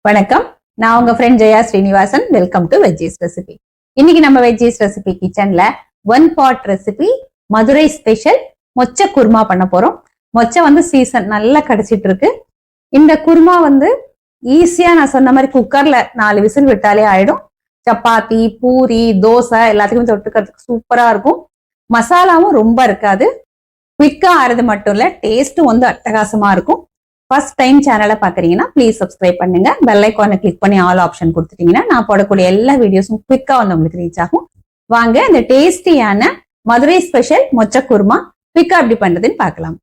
வணக்கம், நான் உங்க friend Jaya Srinivasan. Welcome to veggies recipe. இன்னைக்கு நம்ம வெஜ்ஜீஸ் ரெசிபி கிச்சன்ல one pot recipe Madurai special மொச்சை குருமா பண்ண போறோம். மொச்சை வந்து சீசன் நல்லா கிடைச்சிட்டு இருக்கு. இந்த குருமா வந்து ஈஸியா நான் சொன்ன மாதிரி குக்கர்ல 4 விசில் விட்டாலே ஆயிடும். சப்பாத்தி, பூரி, தோசை எல்லாத்துக்குமே தொட்டுக்கிறதுக்கு சூப்பரா இருக்கும். மசாலாவும் ரொம்ப இருக்காது. குவிக்கா ஆறது மட்டும் இல்ல, டேஸ்டும் வந்து அட்டகாசமா இருக்கும். ஃபர்ஸ்ட் டைம் சேனலை பாக்குறீங்கன்னா ப்ளீஸ் சப்ஸ்கிரைப் பண்ணுங்க. பெல் ஐக்கானை கிளிக் பண்ணி ஆல் ஆப்ஷன் கொடுத்துட்டீங்கன்னா நான் போடக்கூடிய எல்லா வீடியோஸும் குவிக்கா வந்து உங்களுக்கு ரீச் ஆகும். வாங்க இந்த டேஸ்டியான மதுரை ஸ்பெஷல் மொச்சை குருமா குவிக்கா எப்படி பண்றதுன்னு பார்க்கலாம்.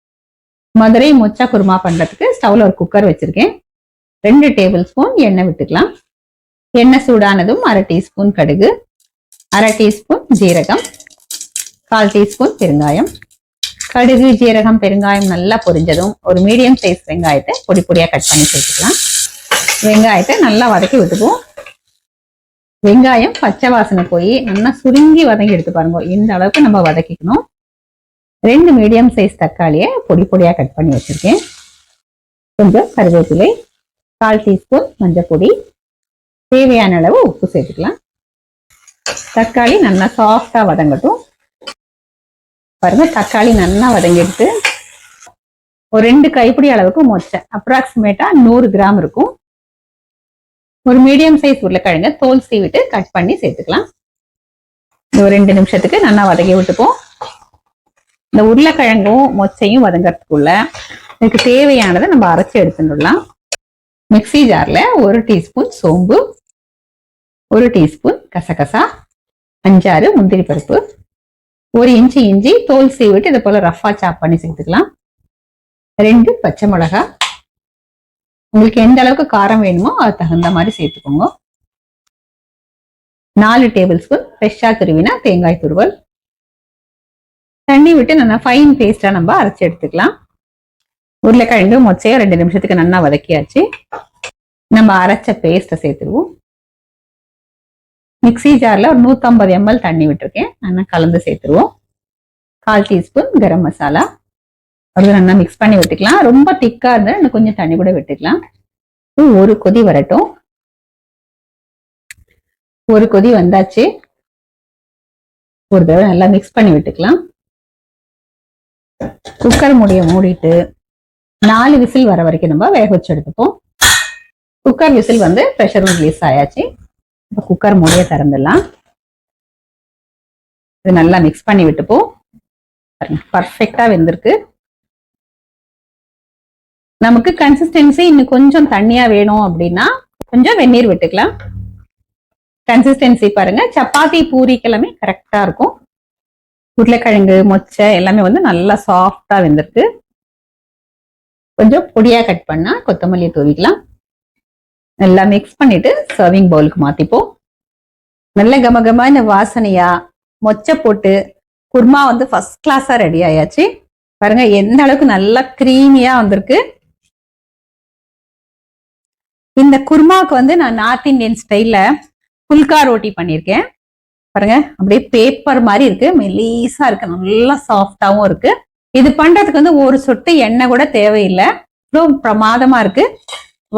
மதுரை மொச்சை குருமா பண்றதுக்கு ஸ்டவ்ல ஒரு குக்கர் வச்சிருக்கேன். 2 டேபிள் ஸ்பூன் எண்ணெய் விட்டுக்கலாம். எண்ணெய் சூடானதும் 1/2 டீஸ்பூன் கடுகு, 1/2 டீஸ்பூன் ஜீரகம், 1/4 டீஸ்பூன் பெருங்காயம். கடுகு, ஜீரகம், பெருங்காயம் நல்லா பொரிஞ்சதும் ஒரு மீடியம் சைஸ் வெங்காயத்தை பொடி பொடியா கட் பண்ணி சேர்த்துக்கலாம். வெங்காயத்தை நல்லா வதக்கி விட்டுப்போம். வெங்காயம் பச்சை வாசனை போய் நல்லா சுருங்கி வதங்கி எடுத்து பாருங்க. இந்த அளவுக்கு நம்ம வதக்கிக்கணும். 2 மீடியம் சைஸ் தக்காளியை பொடி பொடியா கட் பண்ணி வச்சிருக்கேன். கொஞ்சம் கருவேப்பிலை, 1/4 டீஸ்பூன் மஞ்சள் பொடி, தேவையான அளவு உப்பு சேர்த்துக்கலாம். தக்காளி நல்லா சாஃப்டா வதங்கட்டும். பாருங்க, தக்காளி நல்லா வதங்கிடுத்து. ஒரு 2 கைப்பிடி அளவுக்கு மொச்சை, அப்ராக்சிமேட்டா 100 கிராம் இருக்கும். ஒரு மீடியம் சைஸ் உருளைக்கிழங்க தோல் சீவிட்டு கட் பண்ணி சேர்த்துக்கலாம். ஒரு 2 நிமிஷத்துக்கு நல்லா வதக்கி விட்டுப்போம். இந்த உருளைக்கிழங்கும் மொச்சையும் வதங்கறதுக்குள்ள இதுக்கு தேவையானதை நம்ம அரைச்சி எடுத்துடலாம். மிக்சி ஜார்ல 1 டீஸ்பூன் சோம்பு, 1 டீஸ்பூன் கசகசா, 5-6 முந்திரி பருப்பு, 1 இன்ச்சு இஞ்சி தோல் சீவிட்டு இதை போல ரஃபா சாப் பண்ணி சேர்த்துக்கலாம். 2 பச்சை மிளகாய், உங்களுக்கு எந்த அளவுக்கு காரம் வேணுமோ அது தகுந்த மாதிரி சேர்த்துக்கோங்க. 4 டேபிள் ஸ்பூன் ஃப்ரெஷ்ஷா துருவினா தேங்காய் துருவல். தண்ணி விட்டு நல்லா ஃபைன் பேஸ்டா நம்ம அரைச்சி எடுத்துக்கலாம். உருளைக்கிழங்கு மொச்சையை 2 நிமிஷத்துக்கு நல்லா வதக்கியாச்சு. நம்ம அரைச்ச பேஸ்ட்டை சேர்த்துருவோம். மிக்சி ஜார்ல ஒரு 150 ml தண்ணி விட்டுருக்கேன். நல்லா கலந்து சேர்த்துருவோம். 1/4 டீஸ்பூன் கரம் மசாலா, அது நல்லா மிக்ஸ் பண்ணி விட்டுக்கலாம். ரொம்ப திக்கா இருந்தா இன்னும் கொஞ்சம் தண்ணி கூட விட்டுக்கலாம். ஒரு கொதி வரட்டும். ஒரு கொதி வந்தாச்சு. ஒரு தடவை நல்லா மிக்ஸ் பண்ணி விட்டுக்கலாம். குக்கர் மூடிய மூடிட்டு 4 விசில் வர வரைக்கும் நம்ம வேக வச்சு எடுத்துப்போம். குக்கர் விசில் வந்து ப்ரெஷரும் ரிலீஸ் ஆயாச்சு. இப்போ குக்கர் மூடிய திறந்துடலாம். இது நல்லா மிக்ஸ் பண்ணி விட்டுப்போம். பர்ஃபெக்டா வெந்திருக்கு. நமக்கு கன்சிஸ்டன்சி இன்னும் கொஞ்சம் தண்ணியா வேணும் அப்படின்னா கொஞ்சம் வெந்நீர் விட்டுக்கலாம். கன்சிஸ்டன்சி பாருங்க, சப்பாத்தி பூரிக்கெல்லாமே கரெக்டா இருக்கும். உருளைக்கிழங்கு மொச்சை எல்லாமே வந்து நல்லா சாஃப்டா வெந்திருக்கு. கொஞ்சம் பொடியா கட் பண்ணா கொத்தமல்லியை தூவிக்கலாம். நல்லா மிக்ஸ் பண்ணிட்டு சர்விங் பவுலுக்கு மாத்திப்போம். நல்ல கமகமா இந்த வாசனையா மொச்சை போட்டு குருமா வந்து ஃபர்ஸ்ட் கிளாஸா ரெடி ஆயாச்சு. பாருங்க எந்த அளவுக்கு நல்லா கிரீமியா வந்திருக்கு. இந்த குருமாவுக்கு வந்து நான் நார்த் இந்தியன் ஸ்டைல்ல புல்கா ரோட்டி பண்ணியிருக்கேன். பாருங்க அப்படியே பேப்பர் மாதிரி இருக்கு, மெலீஸா இருக்கு, நல்லா சாஃப்டாவும் இருக்கு. இது பண்றதுக்கு வந்து ஒரு சொட்டு எண்ணெய் கூட தேவையில்லை. இவ்வளவு பிரமாதமா இருக்கு.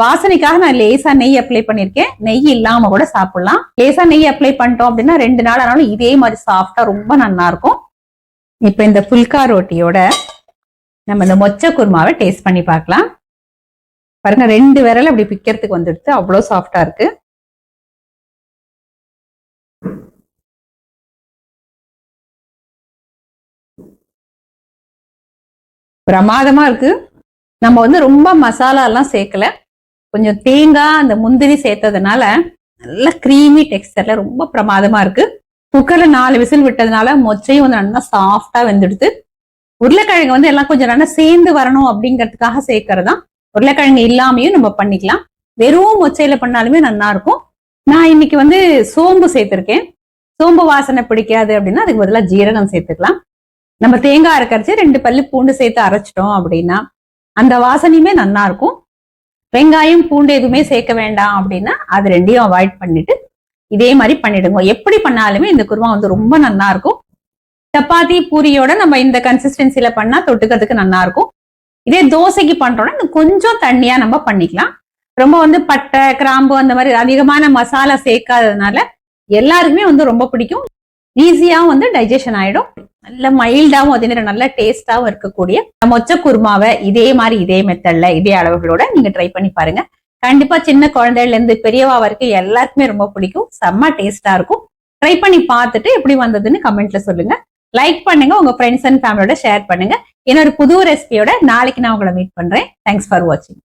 வாசனைக்காக நான் லேசா நெய் அப்ளை பண்ணிருக்கேன். நெய் இல்லாம கூட சாப்பிடலாம். லேசா நெய் அப்ளை பண்ணிட்டோம் அப்படின்னா 2 நாள் ஆனாலும் இதே மாதிரி சாஃப்டா ரொம்ப நல்லா இருக்கும். இப்ப இந்த புல்கா ரோட்டியோட நம்ம இந்த மொச்சை குருமாவை டேஸ்ட் பண்ணி பார்க்கலாம். பாருங்க 2 விரல் அப்படி பிக்கிறதுக்கு வந்துடுது, அவ்வளவு சாஃப்டா இருக்கு. பிரமாதமா இருக்கு. நம்ம வந்து ரொம்ப மசாலா எல்லாம் சேர்க்கல. கொஞ்சம் தேங்காய் அந்த முந்திரி சேர்த்ததுனால நல்ல கிரீமி டெக்ஸ்டர்ல ரொம்ப பிரமாதமா இருக்கு. குக்கர்ல 4 விசில் விட்டதுனால மொச்சையும் வந்து நல்லா சாஃப்டா வெந்துடுது. உருளைக்கிழங்கு வந்து எல்லாம் கொஞ்சம் நல்லா சேர்ந்து வரணும் அப்படிங்கிறதுக்காக சேர்க்கறதான். உருளைக்கிழங்கு இல்லாமையும் நம்ம பண்ணிக்கலாம். வெறும் மொச்சையில பண்ணாலுமே நல்லா இருக்கும். நான் இன்னைக்கு வந்து சோம்பு சேர்த்திருக்கேன். சோம்பு வாசனை பிடிக்காது அப்படின்னா அதுக்கு பதிலாக ஜீரகம் சேர்த்துக்கலாம். நம்ம தேங்காய் அரைக்கரைச்சு 2 பல்லு பூண்டு சேர்த்து அரைச்சிட்டோம் அப்படின்னா அந்த வாசனையுமே நல்லா இருக்கும். வெங்காயம் பூண்டு எதுவுமே சேர்க்க வேண்டாம் அப்படின்னா அது 2ஐயும் அவாய்ட் பண்ணிட்டு இதே மாதிரி பண்ணிடுங்க. எப்படி பண்ணாலுமே இந்த குருமா வந்து ரொம்ப நல்லா இருக்கும். சப்பாத்தி பூரியோட நம்ம இந்த கன்சிஸ்டன்சில பண்ணா தொட்டுக்கிறதுக்கு நல்லா இருக்கும். இதே தோசைக்கு பண்றோம்னா கொஞ்சம் தண்ணியா நம்ம பண்ணிக்கலாம். ரொம்ப வந்து பட்டை கிராம்பு அந்த மாதிரி அதிகமான மசாலா சேர்க்காததுனால எல்லாருக்குமே வந்து ரொம்ப பிடிக்கும். ஈஸியாவும் வந்து டைஜஷன் ஆயிடும். நல்ல மைல்டாவும் அதே நேரம் நல்ல டேஸ்டாவும் இருக்கக்கூடிய மொச்ச குருமாவை இதே மெத்தட்ல இதே அளவுகளோட நீங்க ட்ரை பண்ணி பாருங்க. கண்டிப்பா சின்ன குழந்தைல இருந்து பெரியவா வரைக்கும் எல்லாருக்குமே ரொம்ப பிடிக்கும். செம்ம டேஸ்டா இருக்கும். ட்ரை பண்ணி பார்த்துட்டு எப்படி வந்ததுன்னு கமெண்ட்ல சொல்லுங்க. லைக் பண்ணுங்க, உங்க ஃப்ரெண்ட்ஸ் அண்ட் ஃபேமிலியோட ஷேர் பண்ணுங்க. இன்னொரு புது ரெசிபியோட நாளைக்கு நான் உங்களை மீட் பண்றேன். தேங்க்ஸ் ஃபார் வாட்சிங்.